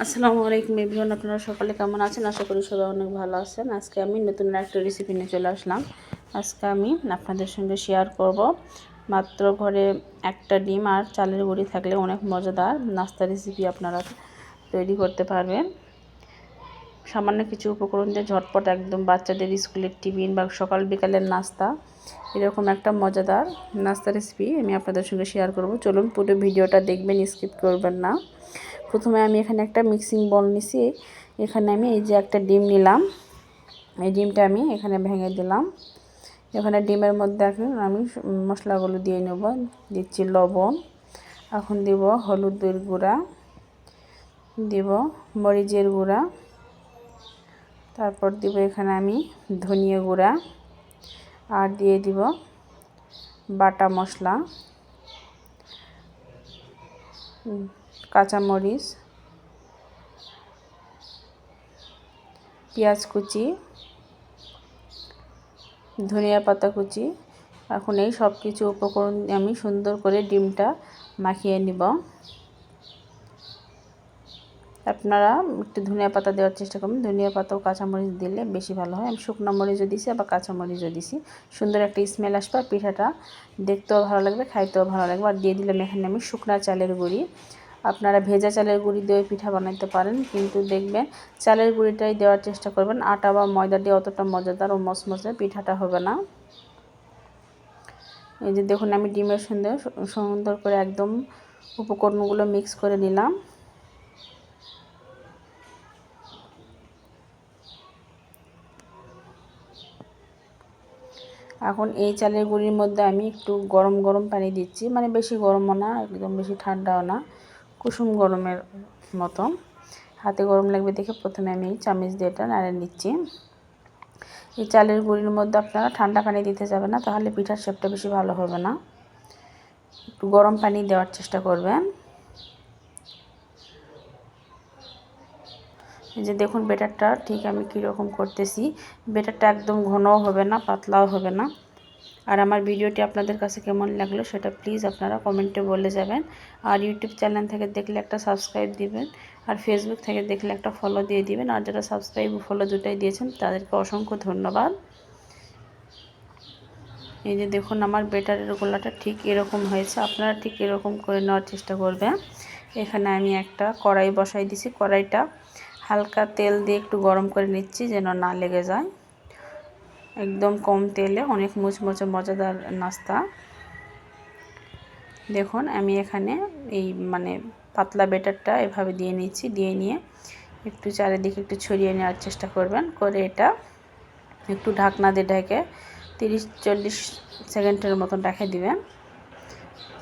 আসসালামু আলাইকুম এভরিওয়ান, আপনারা সকালে কেমন আছেন? আশা করি সবাই অনেক ভালো আছেন। আজকে আমি নতুন একটা রেসিপি নিয়ে চলে আসলাম। আজকে আমি আপনাদের সঙ্গে শেয়ার করব মাত্র ঘরে একটা ডিম আর চালের গুঁড়ি থাকলে অনেক মজাদার নাস্তা রেসিপি আপনারা তৈরি করতে পারবেন। সামান্য কিছু উপকরণ দিয়ে ঝটপট একদম বাচ্চাদের স্কুলের টিফিন বা সকাল বিকালের নাস্তা, এরকম একটা মজাদার নাস্তা রেসিপি আমি আপনাদের সঙ্গে শেয়ার করব। চলুন পুরো ভিডিওটা দেখবেন, স্কিপ করবেন না। প্রথমে আমি এখানে একটা মিক্সিং বল নিছি। এখানে আমি এই যে একটা ডিম নিলাম, এই ডিমটা আমি এখানে ভেঙে দিলাম। এখানে ডিমের মধ্যে এখন আমি মশলাগুলো দিয়ে নেব। দিচ্ছি লবণ, এখন দিব হলুদের গুঁড়া, দিব মরিচের গুঁড়া, তারপর দিব এখানে আমি ধনিয়া গুঁড়া, আর দিয়ে দিব বাটা মশলা, কাঁচামরিচ, পেঁয়াজ কুচি, ধনিয়া পাতা কুচি। এখন এই সব কিছু উপকরণ আমি সুন্দর করে ডিমটা মাখিয়ে নিব। আপনারা একটু ধনিয়া পাতা দেওয়ার চেষ্টা করবেন। ধনিয়া পাতা ও কাঁচামরিচ দিলে বেশি ভালো হয়। আমি শুকনো মরিচও দিছি, আবার কাঁচামরিচও দিছি। সুন্দর একটা স্মেল আসবে, পিঠাটা দেখতেও ভালো লাগবে, খাইতেও ভালো লাগবে। আর দিয়ে দিলাম এখানে আমি শুকনা চালের গুঁড়ি। আপনারা ভেজা চালের গুঁড়ি দিয়ে পিঠা বানাতে পারেন, কিন্তু দেখবেন চালের গুঁড়িটাই দেওয়ার চেষ্টা করবেন। আটা বা ময়দা দিয়ে অতটা মজাদার ও মচমচে পিঠাটা হবে না। এই যে দেখুন, আমি ডিমের সুন্দর করে একদম উপকরণগুলো মিক্স করে নিলাম। এখন এই চালের গুঁড়ির মধ্যে আমি একটু গরম গরম পানি দিচ্ছি, মানে বেশি গরমও না, একদম বেশি ঠান্ডাও না, কুসুম গরমের মতো। হাতে গরম লাগবে দেখে প্রথমে আমি চামচ দিয়ে এটা নাড়ে নিচ্ছি। এই চালের গুঁড়ির মধ্যে আপনারা ঠান্ডা পানি দিতে যাবেন না, তাহলে পিঠার শেপটা বেশি ভালো হবে না। একটু গরম পানি দেওয়ার চেষ্টা করবেন। এই যে দেখুন ব্যাটারটা ঠিক আমি কীরকম করতেছি। ব্যাটারটা একদম ঘনও হবে না, পাতলাও হবে না। আর আমার ভিডিওটি আপনাদের কাছে কেমন লাগলো সেটা প্লিজ আপনারা কমেন্টে বলে যাবেন। আর ইউটিউব চ্যানেল থেকে দেখলে একটা সাবস্ক্রাইব দিবেন, আর ফেসবুক থেকে দেখলে একটা ফলো দিয়ে দিবেন। আর যারা সাবস্ক্রাইব ও ফলো দুটাই দিয়েছেন তাদেরকে অসংখ্য ধন্যবাদ। এই যে দেখুন আমার ব্যাটারের গোলাটা ঠিক এরকম হয়েছে, আপনারা ঠিক এরকম করে নেওয়ার চেষ্টা করবেন। এখানে আমি একটা কড়াই বসাই দিছি। কড়াইটা হালকা তেল দিয়ে একটু গরম করে নিচ্ছি যেন না লেগে যায়। একদম কম তেলে অনেক মুচমুচে মজাদার নাস্তা। দেখুন আমি এখানে এই পাতলা ব্যাটারটা এভাবে দিয়ে নিচ্ছি। দিয়ে নিয়ে একটু চারিদিকে একটু ছড়িয়ে নেওয়ার চেষ্টা করবেন, করে এটা একটু ঢাকনা দিয়ে ঢেকে 30-40 সেকেন্ডের মতন রেখে দিবেন।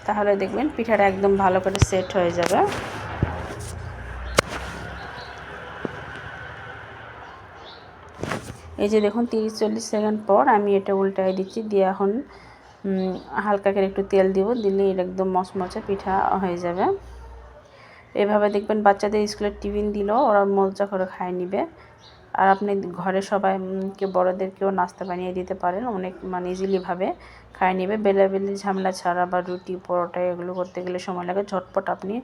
তাহলে দেখবেন পিঠাটা একদম ভালো করে সেট হয়ে যাবে। এই যে দেখুন 30-40 সেকেন্ড পর আমি এটা উল্টাই দিচ্ছি। দিয়ে এখন হালকা করে একটু তেল দিব, দিলে এটা একদম মচমচে পিঠা হয়ে যাবে। এভাবে দেখবেন বাচ্চাদের স্কুলের টিফিন দিলেও ওরা মজা করে খায় নিবে। আর আপনি ঘরে সবাইকে বড়োদেরকেও নাস্তা বানিয়ে দিতে পারেন, অনেক ইজিলিভাবে খায় নেবে। বেলাবেলি ঝামেলা ছাড়া বা রুটি পরোটা এগুলো করতে গেলে সময় লাগে। ঝটপট আপনি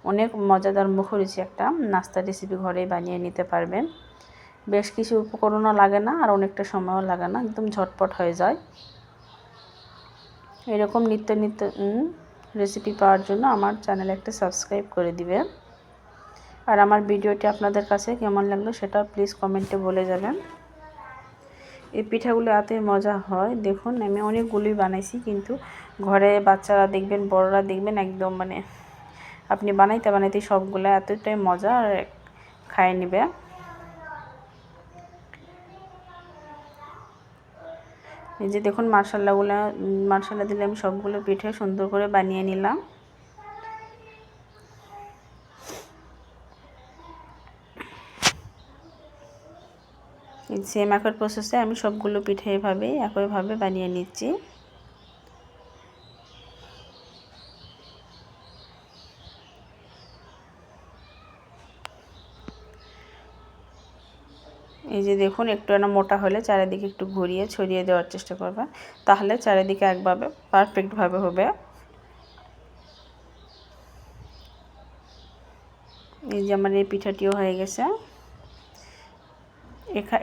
অনেক মজাদার মুখরোচি একটা নাস্তা রেসিপি ঘরেই বানিয়ে নিতে পারবেন। বেশ কিছু উপকরণও লাগে না, আর অনেকটা সময়ও লাগে না, একদম ঝটপট হয়ে যায়। এরকম নিত্য নিত্য রেসিপি পাওয়ার জন্য আমার চ্যানেলে একটা সাবস্ক্রাইব করে দিবেন। আর আমার ভিডিওটি আপনাদের কাছে কেমন লাগলো সেটা প্লিজ কমেন্টে বলে যাবেন। এই পিঠাগুলো এতই মজা হয়। দেখুন আমি অনেকগুলোই বানাইছি, কিন্তু ঘরে বাচ্চারা দেখবেন, বড়রা দেখবেন, একদম আপনি বানাইতে বানাইতে সবগুলো এতটাই মজা আর খায় নেবে। এই যে দেখুন মশলা দিলে আমি সবগুলো পিঠে সুন্দর করে বানিয়ে নিলাম। সেম একই প্রসেসে আমি সবগুলো পিঠে একইভাবে বানিয়ে নিচ্ছি। এই যে দেখুন একটু মোটা হলে চারিদিকে একটু ঘুরিয়ে ছড়িয়ে দেওয়ার চেষ্টা করবেন, তাহলে চারিদিকে একভাবে পারফেক্টভাবে হবে। এই যে আমার এই পিঠাটিও হয়ে গেছে।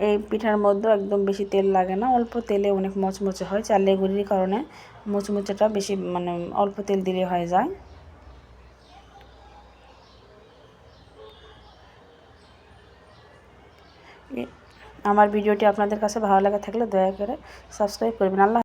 এই পিঠার মধ্যে একদম বেশি তেল লাগে না, অল্প তেলে অনেক মচমচে হয়। চালের গুঁড়ির কারণে মচমচেটা বেশি অল্প তেল দিলে হয়ে যায়। আমার ভিডিওটি আপনাদের কাছে ভালো লাগা থাকলে দয়া করে সাবস্ক্রাইব করবেন। আল্লাহ।